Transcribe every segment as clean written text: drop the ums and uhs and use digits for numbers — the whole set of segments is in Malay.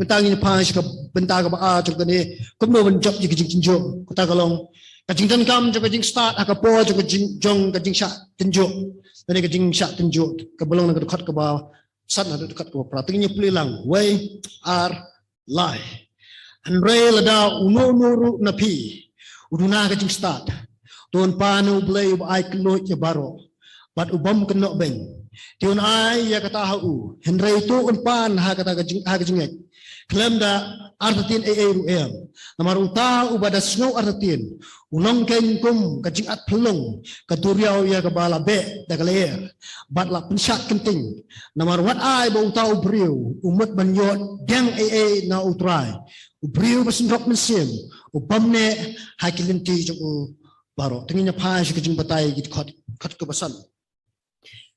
Bentang ini pas ke bentang ke ba jong kene kum no ban job ji ke jingtynjuh ko ta ka long ka jingtan kam jong ke jing start ha ka po jong ke jong ke jing sha tynjuh tani ke jing sha tynjuh ke belong ke dekat ke ba sat na dekat ke pra tingnya pelilang way are lie and rail da uno no na pi uduna ke jing start ton pa no blay ai klo je baro bat ubam ke no ben tion ai ya kata ha u henry tu un pan ha kata ke jing Klaim da artitin AAUM. Namarung ta ubada snow artitin. Unong ken kum kajing at pelong. Katuriaw ya kabala be da kalayer. Bat la pensat kenting. Namarung wat ay ba utaw briw. Umut banyot deng AA na utray. Ubriw basin drop mensim. Upamne hakilinti jong baro. Tingin niya pa siya kajing batay git kat kebasan.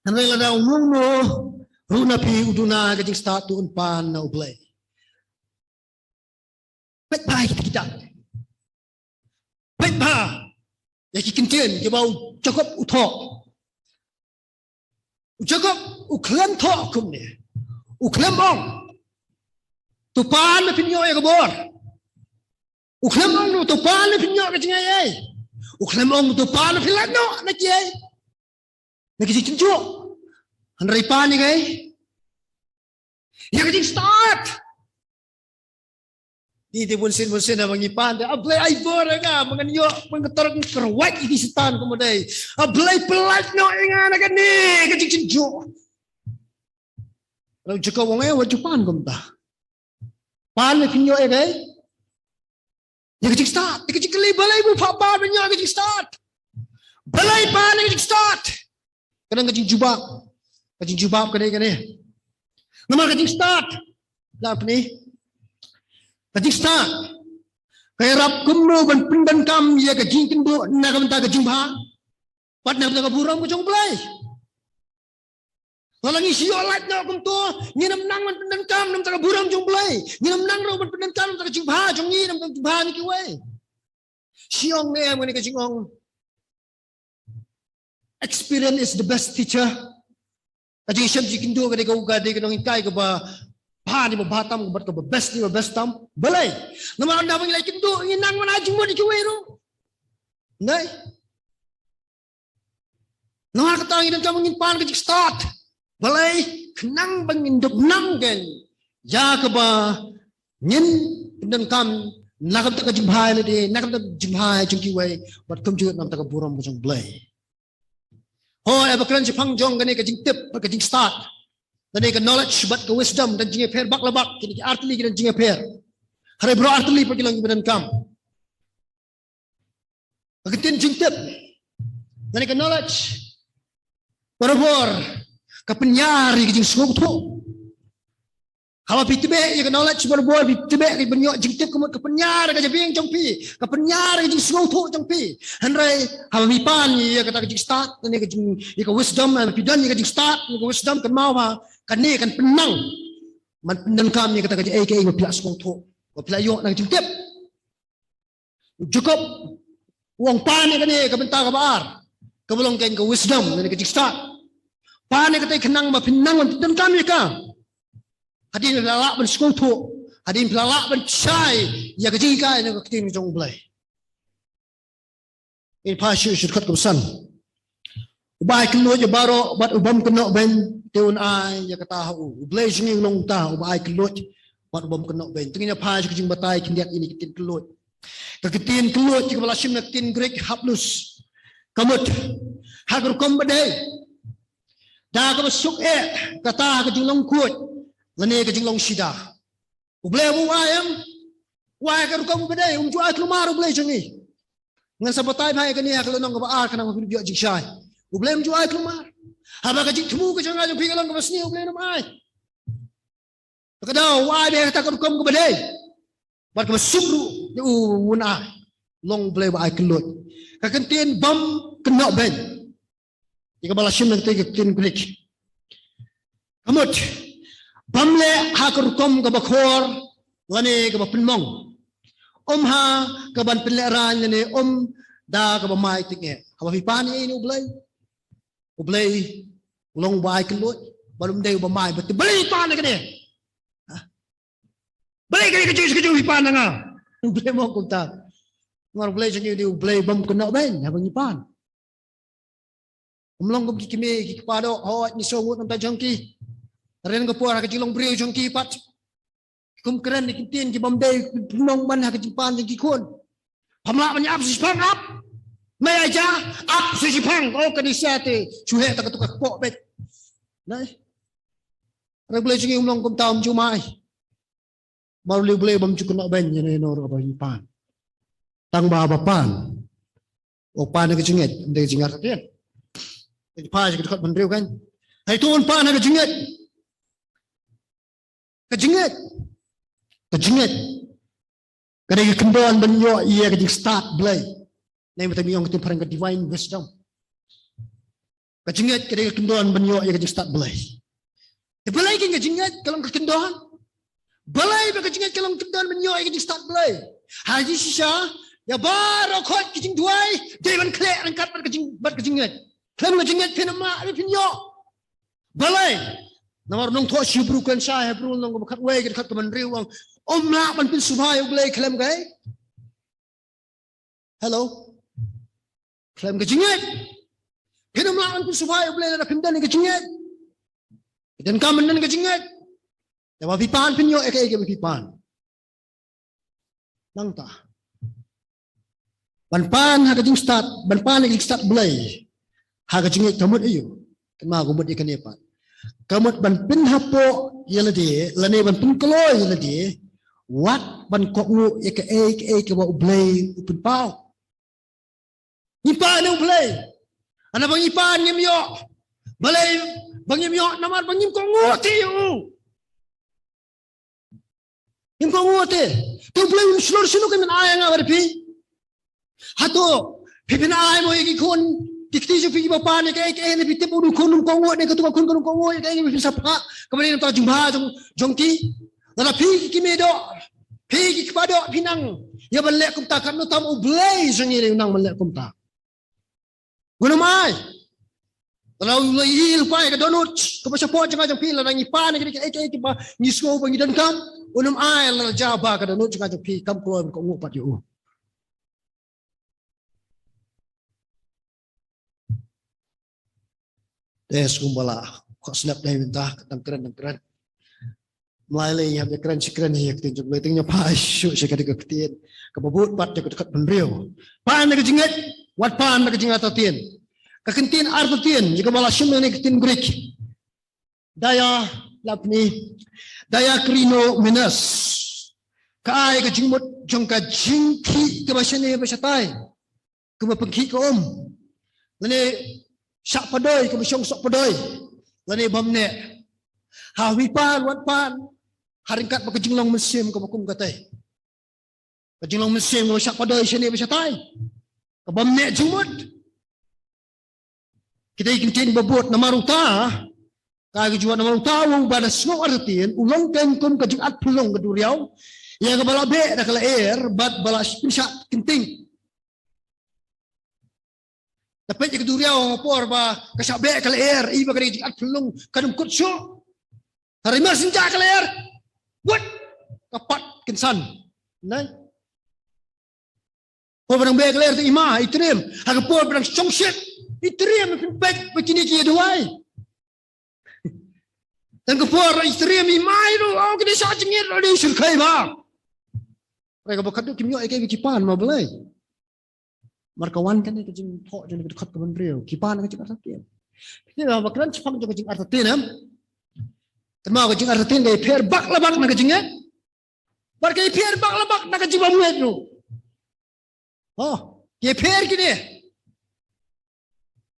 Namay la daw mo runa pi uduna kajing statu unpan na ublay. Baik kita. Baik bah. Ya kikintian ke bau cukup uthok. Cukup uklem thok kum ni. Uklem ong. Tupan le pinyo ya kabor. Uklem ong nu tupan le pinyo ka jingai ai. Uklem ong tupan le pilano na kiai. Na kijinjuh. Hanrai pan ni kai. Ya kijing start. Di bunsin na mangipan ablay ay bora nga manganyo mangatorog kerwat iti setan kemuday ablay pelat no inga na gani kajinjuh lalu jika wong ay wajupan kumta pan le pinyo ay kay ya kajing start kajing kali balay mo pa ba niya kajing start balay pan kajing start kanang kajing jubab kani naman kajing start lap ni kajing start kaya rap kumno ban pindan kam ya kajing tindo na kamta kajing ba pat na ka buram ko jong play walang isiyo lat na kumto nginam nang man pindan kam nam ta buram jong play nginam nang ro ban pindan kam ta kajing ba jong ni nam kajing ba ni kiwe siong ne am ni kajing ong experience is the best teacher kajing syam jikindo ka de ka uga de ka nong kai ka ba pa ni batam bat ka best ni best tam balai nama anda bang like tu inang mana ajung mo di kiwero nai nama kata ngin kam ngin pan ka start balai kenang bang induk nang gen ya ka ba ngin dan kam nakam ta ka jimhai le de nakam ta jimhai jung kiwe bat kum ju nam ta ka buram jung balai ho abakran si pangjong gani ka jing tip ka jing start dan ke knowledge bat ke wisdom dan jinge per bak labak kini artli dan jinge per hari bro artli pergi lang badan kam ketin jing tip dan ke knowledge barabor ke penyari ke jing sungguh tu kalau pitbe ya ke knowledge barabor pitbe ke benyok jing tip ke penyari ke jabing jongpi ke penyari ke jing sungguh tu jongpi hanrai hawa mipan ya kata ke jing start dan ke jing ke wisdom dan pidan ke jing start ke wisdom ke mau kan ni kan penang man penang kami kata kerja ke ngapila sungguh tu ngapila yo nang jing tip cukup uang pan ni kan ni ke bentar ke bar ke belong ke wisdom dan ke jing start pan ni kata kenang ma penang man penang kami ka hadin lalak ban sungguh tu hadin lalak ban chai ya ke jing kai ni ke tin jong blai ini pasyu syukur kesan ubai kelo je baro bat ubam keno ben teun ai ya kata hu ublay jing long ta ubai kelo bat ubam keno ben tingnya pa jing batai kindiak ini kitin kelo kekitin kelo jing bala sim tin grek haplus kamut hagur kom badai da ka masuk kata ka jing long kut lane ka jing long sida ublay bu ayam wa ka kom badai ju ai klumar ublay jingi ngan sabatai bhai ka ni ka long ka ba kana ma biyo jing shai ublem ju ai klumar haba ka jik thumu ka janga jong pingalang ka basni ublem nam ai ka daw wa de ta ka kom ka badai bar ka sumru ni un ai long blem ai klot ka kentin bam kena ben ika bala sim nang te tin klik kamut bamle ha ka kom ka bakhor lane ka ba pinmong ha ka ban pinleran ni da ka ba mai tinge haba pi pan ni ublay ulong bai kelot balum dei ba mai bet beli pan ni kene Balay kali kejung hipan nga. Balay mo kung ta. Ngar balay sa niyo balay bam kena ben habang hipan. M'umlong kum kikimi kikipado hawat ni songut ng tajangki. Ren ko po ha kajilong brio jangki pat. Kum keren ni kintin ki bamday punong man ha kajimpan jangki kun. Pamla man ap sipang ap. May aja ap sipang oh kadisate suhe ta katukak po bet. Nai. Regulation yung M'umlong kum taom jumai. Baru boleh bam cukuna ben yana nor apa hipan. Tang babapan. O pan ke jingit, ndai jingar satien. Jadi pa je dekat menriu kan. Hai tuan pan ke jingit. Ke jingit. Ke jingit. Kadang kendon benyo ia ke start play. Nai mata miong ke parang ke divine wisdom. Ke jingit kadang kendon benyo ia ke start play. Balai ke jingit kalau ke kendon. Balai ba ke jingit kalau kendon benyo ia ke start play. Haji sisa ya baru kot ke jing duai, dewan klek angkat bat ke jingit. Klem ke jingit penama penyo. Balai. Namar nong thos Hebrew kan sa Hebrew nong bakat wei ke dekat ke menriu ang omla man pin subhai balai klem kai. Hello. Klem ke jingit. Penama man pin subhai balai na pindan ke jingit. Dan kamen ke jingit. Ya wa pipan penyo ke pipan. Nang ta. Banpan ha kajing start, banpan kajing start belai. Ha kajing kamut ayo. Kema kumut ikan epat. Kamut ban pin hapo yelade, lane ban pin kloy yelade. Wat ban kokmu ke wa belai upin pau. Ipan ne belai. Ana bang ipan nyemyo. Belai bang nyemyo namar bang nyem kongu ti u. Nyem kongu ti. Tu belai slor sino kemen ayang awarpi. Hato, pipina ay mo yung ikon, dikti siya pigi bapa ni kaya ni pitip udah kunum kongo ni ketua kunum kongo kaya ni bisa sapa, kemudian kita jumpa jongki, lalu pigi kimedo, pigi kepada pinang, ya balik kumta kan no tamu belai sendiri unang balik kumta, gunung mai, lalu lihil pai ke donut, kepasa pot jangan jong pil, lalu ngipan ni kaya kita ngisco pengidan kam, gunung ai lalu jaba ke donut jangan jong pil kam keluar kongo pat yo. Des kumbala kok snap dai minta tang keren mulai lagi habis keren ni yang tinjuk boleh tinggal pasyu sekali keketin kebabut pat dekat penriu pan ke jingit wat pan ke jingat tatin kekentin artatin jika bala syum ni ketin Greek daya lapni daya krino minus kai ke jingmut jong ka jingki ke bahasa ni bahasa tai ke pengki ke lene sak padoi ke besong sok padoi lani bamne ha wipan wat pan haringkat ba kejinglong mesim ke bakum katai kejinglong mesim ke sak padoi sini bisa tai ke bamne jumut kita ikin babut namaruta ka jual namaruta wong bana sno artin ulong ken kum ke jingat pulong ke duriau ya ke bala be dak la air bat bala pinsa kinting. Dapat je keduriau ngopor ba kasabe kala air iba kali at pelung kadum kutso harima sinja kala air what kapat kinsan nai por barang be kala air ima itrim haga por barang chongshit itrim pek begini ki duai dan ke por itrim ima itu au kini sa jingir odi surkai ba mereka bakadu kimyo eke kipan ma belai markawan kan ke jing thok jing dekat ke menriu kipan ke jing artatin ni lah bakran cepang ke jing artatin am terma ke jing artatin dai pher bak labak na ke jing bar ke pher bak labak na ke jing bamuet tu oh ke pher kini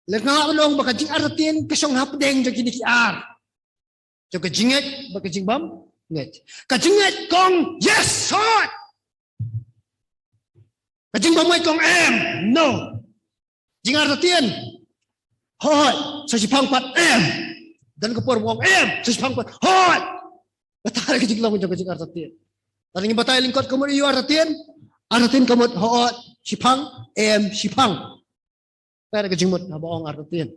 lek na long bak jing artatin ke song hap deng je kini ki ar jo ke jinget bak jing bam nget ke jinget kong yes hot Kajing bamuy kong no. Jingar tatien. Hot. Sa sipang pat Dan kapur wong sa sipang pat hot. Batay kajing lang kung kajing artatien. Taring batay lingkot kamot iyo artatien. Artatien kamot hot. Sipang sipang. Pero kajing mot na baong artatien.